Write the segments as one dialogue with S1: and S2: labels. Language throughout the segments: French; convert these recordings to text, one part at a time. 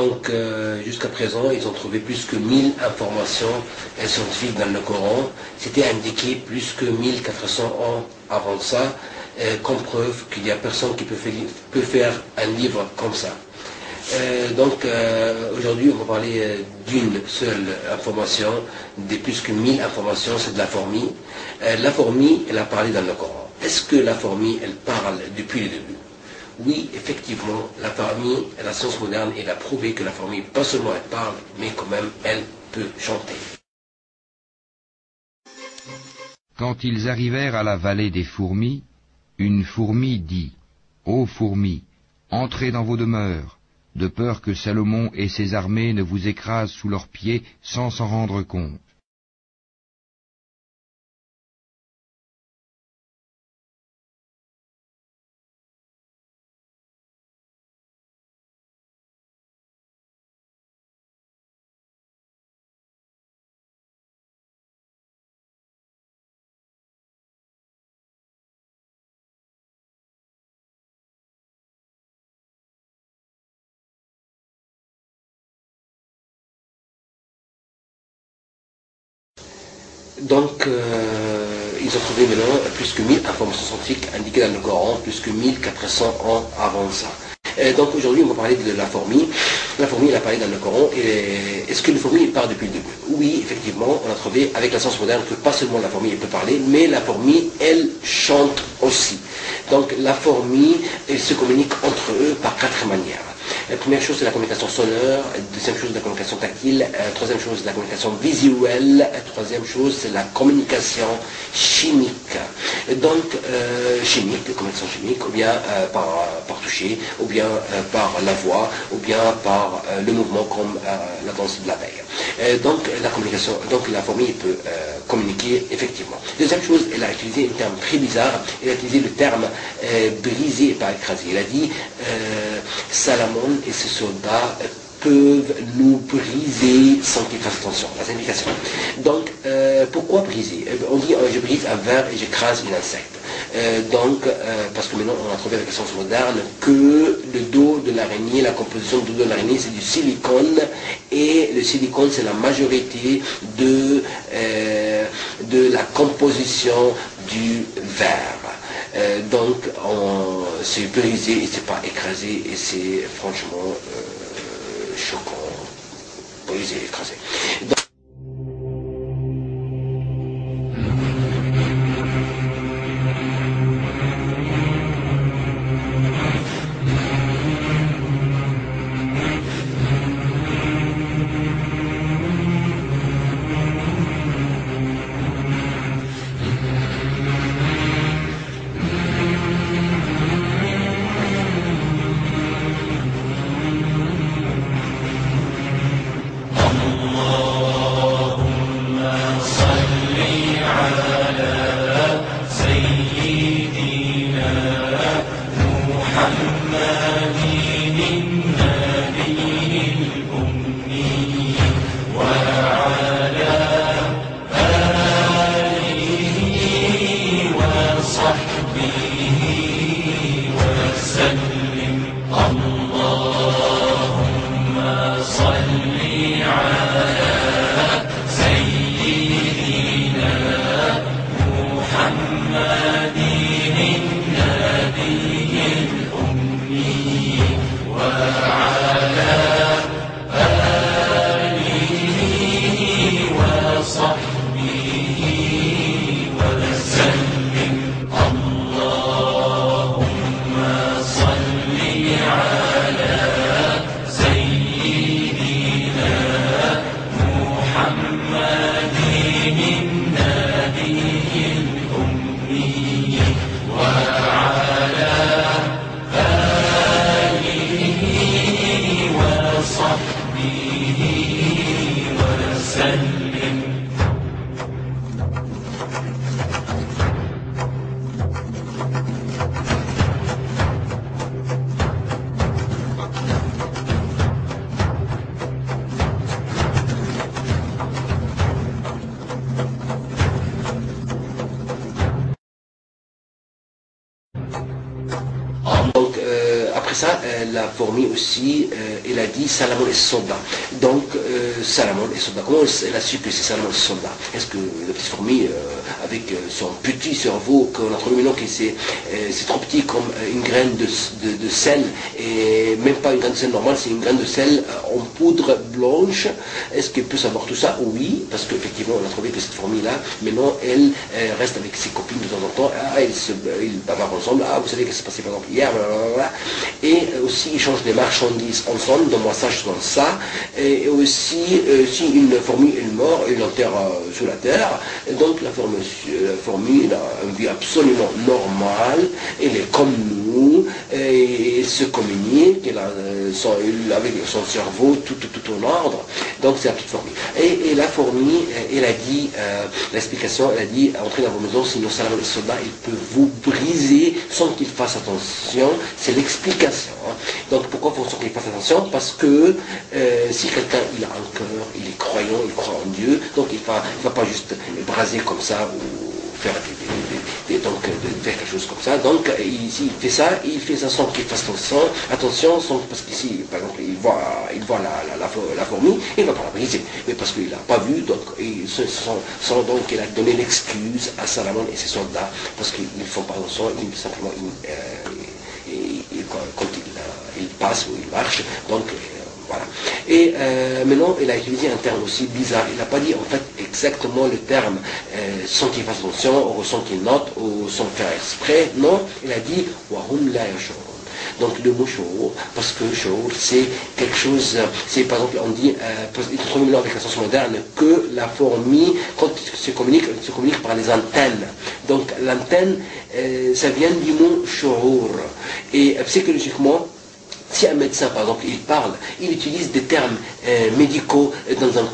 S1: Donc, jusqu'à présent, ils ont trouvé plus que 1000 informations scientifiques dans le Coran. C'était indiqué plus que 1400 ans avant ça, comme preuve qu'il n'y a personne qui peut faire un livre comme ça. Aujourd'hui, on va parler d'une seule information, des plus que 1000 informations, c'est de la fourmi. La fourmi, elle a parlé dans le Coran. Est-ce que la fourmi, elle parle depuis le début? Oui, effectivement, la fourmi, la science moderne, elle a prouvé que la fourmi, pas seulement elle parle, mais quand même, elle peut chanter.
S2: Quand ils arrivèrent à la vallée des fourmis, une fourmi dit, « Ô fourmis, entrez dans vos demeures, de peur que Salomon et ses armées ne vous écrasent sous leurs pieds sans s'en rendre compte. »
S1: Donc, ils ont trouvé maintenant plus que 1000 informations scientifiques indiquées dans le Coran, plus que 1400 ans avant ça. Donc aujourd'hui, on va parler de la fourmi. La fourmi, elle a parlé dans le Coran. Est-ce que la fourmi part depuis le début? Oui, effectivement, on a trouvé avec la science moderne que pas seulement la fourmi elle peut parler, mais la fourmi, elle chante aussi. Donc la fourmi, elle se communique entre eux par 4 manières. La première chose, c'est la communication sonore. Deuxième chose, la communication tactile. Troisième chose, la communication visuelle. Troisième chose, c'est la communication chimique. Donc, chimique, communication chimique, ou bien par toucher, ou bien par la voix, ou bien par le mouvement comme la danse de l'abeille. Donc, la communication, donc la fourmi peut communiquer effectivement. Deuxième chose, elle a utilisé un terme très bizarre. Elle a utilisé le terme brisé et pas écrasé. Elle a dit Salomon et ses soldats peuvent nous briser sans qu'ils fassent attention. La signification. Donc, pourquoi briser? On dit je brise un verre et j'écrase une insecte. Parce que maintenant on a trouvé avec la science moderne que le dos de l'araignée, la composition du dos de l'araignée, c'est du silicone, et le silicone c'est la majorité de la composition du verre. Donc c'est brisé et c'est pas écrasé, et c'est franchement choquant. Brisé, écrasé. ça, la fourmi aussi, elle a dit Salomon et soldat. Donc, Salomon et soldat. Comment elle a su que c'est Salomon et soldat? Est-ce que la petite fourmi, avec son petit cerveau, qu'on a trouvé maintenant que c'est trop petit comme une graine de sel, et même pas une graine de sel normale, c'est une graine de sel en poudre blanche, est-ce qu'elle peut savoir tout ça? Oui, parce qu'effectivement, on a trouvé que cette fourmi-là, maintenant, elle reste avec ses copines de temps en temps, ils bavarent ensemble, vous savez qu'est-ce qui s'est passé par exemple hier, blablabla. Et aussi ils changent des marchandises ensemble, donc moi ça je dans ça, et aussi si une fourmi est morte, elle l'enterre sous la terre, et donc la fourmi elle a une vie absolument normale, elle est comme nous, et elle se communique, elle a avec son cerveau tout en ordre, donc c'est la petite fourmi. Et la fourmi, elle a dit, l'explication, elle a dit, entrez dans vos maisons, sinon Salomon et soldat, il peut vous briser sans qu'il fasse attention, c'est l'explication. Hein. Donc pourquoi faut qu'il fasse attention? Parce que si quelqu'un il a un cœur, il est croyant, il croit en Dieu, donc il ne va pas juste braser comme ça ou faire faire quelque chose comme ça. Donc s'il fait ça, il fait ça sans qu'il fasse attention, parce qu'ici, par exemple, il voit la fourmi, il ne va pas la briser, mais parce qu'il n'a pas vu, donc il a donné l'excuse à Salomon et ses soldats, parce qu'ils ne font pas attention, simplement quand il passe ou il marche, donc voilà. Et maintenant, il a utilisé un terme aussi bizarre. Il n'a pas dit en fait exactement le terme sans qu'il fasse attention, ou sans qu'il note, ou sans faire exprès. Non, il a dit Wahum la yashurun. Donc le mot shour, parce que shour, c'est quelque chose, c'est par exemple, on dit, avec la science moderne, que la fourmi, quand elle se communique par les antennes. Donc l'antenne, ça vient du mot shour. Et psychologiquement, si un médecin, par exemple, il parle, il utilise des termes médicaux dans une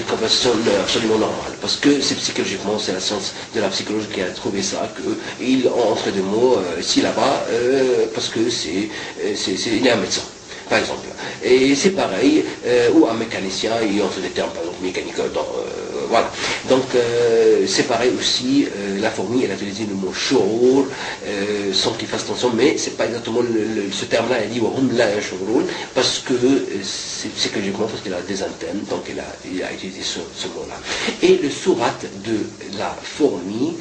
S1: conversation absolument normale. Parce que c'est psychologiquement, c'est la science de la psychologie qui a trouvé ça, qu'il entre des mots ici, là-bas, parce que il est un médecin, par exemple. Et c'est pareil, ou un mécanicien, il entre des termes, par exemple, mécaniques, voilà. Donc, c'est pareil aussi, la fourmi, elle a utilisé le mot shour, sans qu'il fasse attention, mais c'est pas exactement ce terme-là, elle dit wahum la yashurun, parce que c'est psychologiquement, parce qu'elle a des antennes, donc il a utilisé ce mot-là. Et le sourate de la fourmi,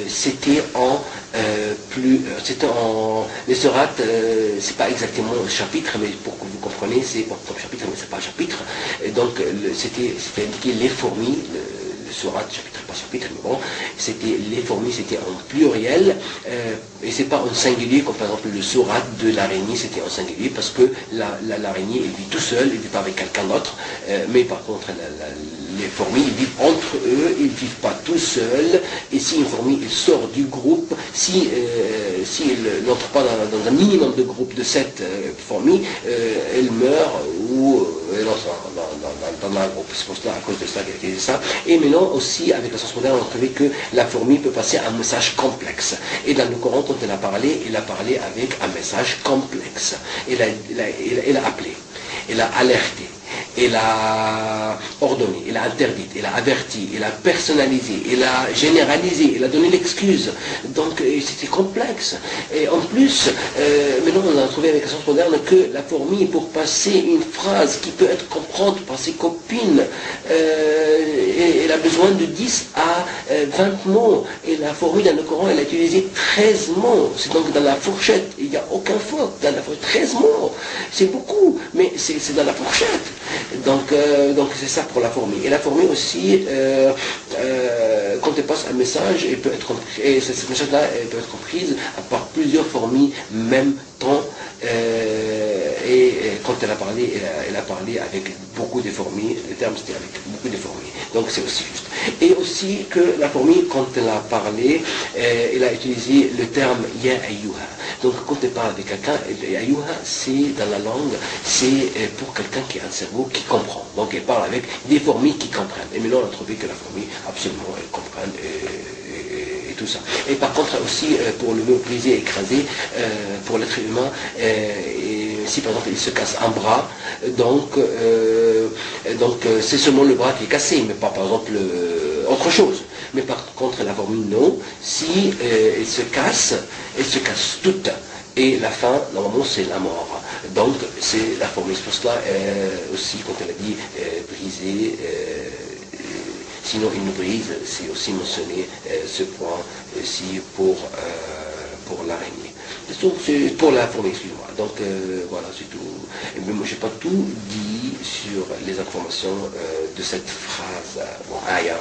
S1: c'était les sourates, c'est pas exactement un chapitre, mais pour que vous compreniez, c'est comme chapitre, mais c'est pas un chapitre. Et donc, c'était indiqué les fourmis, le sourate, chapitre par chapitre, mais bon, c'était les fourmis, c'était en pluriel, et c'est pas en singulier, comme par exemple le sourate de l'araignée, c'était en singulier, parce que l'araignée, elle vit tout seul, elle vit pas avec quelqu'un d'autre, mais par contre, les fourmis, ils vivent entre eux, ils ne vivent pas tout seuls, et si une fourmi elle sort du groupe, si elle n'entre pas dans un minimum de groupe de 7 fourmis, elle meurt ou elle entre dans un groupe. C'est pour cela, à cause de ça qu'elle a dit ça. Et maintenant aussi, avec la science moderne, on a trouvé que la fourmi peut passer un message complexe. Et dans le Coran, quand elle a parlé avec un message complexe. Elle a appelé, elle a alerté. Elle a ordonné, elle a interdit, elle a averti, elle a personnalisé, elle a généralisé, elle a donné l'excuse. Donc c'était complexe. Et en plus, maintenant on a trouvé avec la science moderne que la fourmi, pour passer une phrase qui peut être comprise par ses copines, elle a besoin de 10 à 20 mots. Et la fourmi dans le Coran, elle a utilisé 13 mots. C'est donc dans la fourchette, il n'y a aucun faute. Dans la fourchette, 13 mots. C'est beaucoup, mais c'est dans la fourchette. Donc c'est ça pour la fourmi. Et la fourmi aussi, quand elle passe un message, elle peut être comprise, et ce message-là peut être comprise par plusieurs fourmis même temps. Et quand elle a parlé avec beaucoup de fourmis, le terme c'était avec beaucoup de fourmis. Donc c'est aussi juste. Et aussi que la fourmi, quand elle a parlé, elle a utilisé le terme ya ayyuha. Donc quand elle parle avec quelqu'un, ayyuha, c'est dans la langue, c'est pour quelqu'un qui a un cerveau qui comprend. Donc elle parle avec des fourmis qui comprennent. Et maintenant on a trouvé que la fourmi, absolument, elle comprend et tout ça. Et par contre aussi, pour le mot brisé, écrasé, pour l'être humain, si par exemple il se casse un bras, donc c'est seulement le bras qui est cassé, mais pas par exemple autre chose. Mais par contre la fourmi non, si elle se casse toute. et la fin, normalement, c'est la mort. Donc, c'est la fourmi. C'est pour cela, aussi, quand elle a dit briser, sinon une brise, c'est aussi mentionné ce point aussi pour l'araignée. C'est pour la fourmi, excuse-moi. Donc voilà, c'est tout. Mais moi, je n'ai pas tout dit sur les informations de cette phrase. Bon,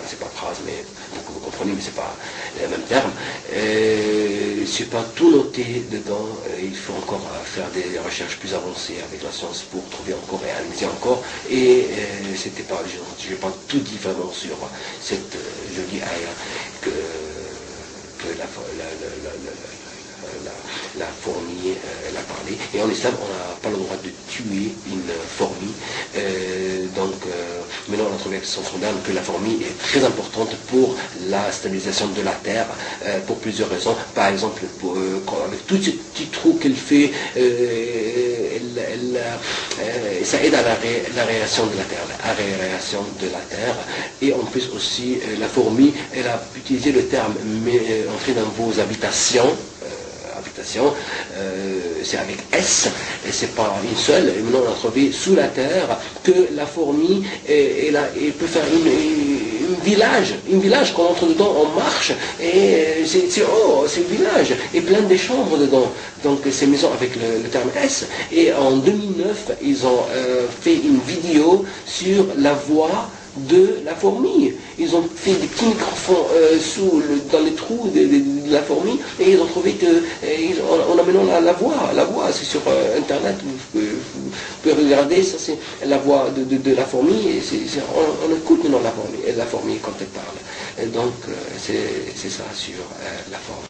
S1: c'est pas phrase, mais vous comprenez, mais c'est pas le même terme. Je n'ai pas tout noté dedans. Il faut encore faire des recherches plus avancées avec la science pour trouver encore et analyser encore. Et c'était pas, je n'ai pas tout dit vraiment sur cette jolie aya que la fourmi, elle a parlé. Et en islam, on n'a pas le droit de tuer une fourmi. Maintenant, on a trouvé avec son moderne que la fourmi est très importante pour la stabilisation de la terre, pour plusieurs raisons. Par exemple, avec tous ces petits trous qu'elle fait, ça aide à l'aération de la terre, l'aération de la terre. Et en plus aussi, la fourmi, elle a utilisé le terme entrer dans vos habitations. C'est avec S, et c'est pas une seule. Et maintenant, on a trouvé sous la terre que la fourmi elle peut faire un village qu'on entre dedans, on marche, et c'est un village, et plein de chambres dedans. Donc, ces maisons avec le terme S. Et en 2009, ils ont fait une vidéo sur la voix de la fourmi. Ils ont fait des petits microphones dans les trous de la fourmi, et ils ont trouvé que on a maintenant la voix, c'est sur internet, vous pouvez regarder, ça c'est la voix de la fourmi, et on écoute maintenant la fourmi quand elle parle. Et donc c'est ça sur la fourmi.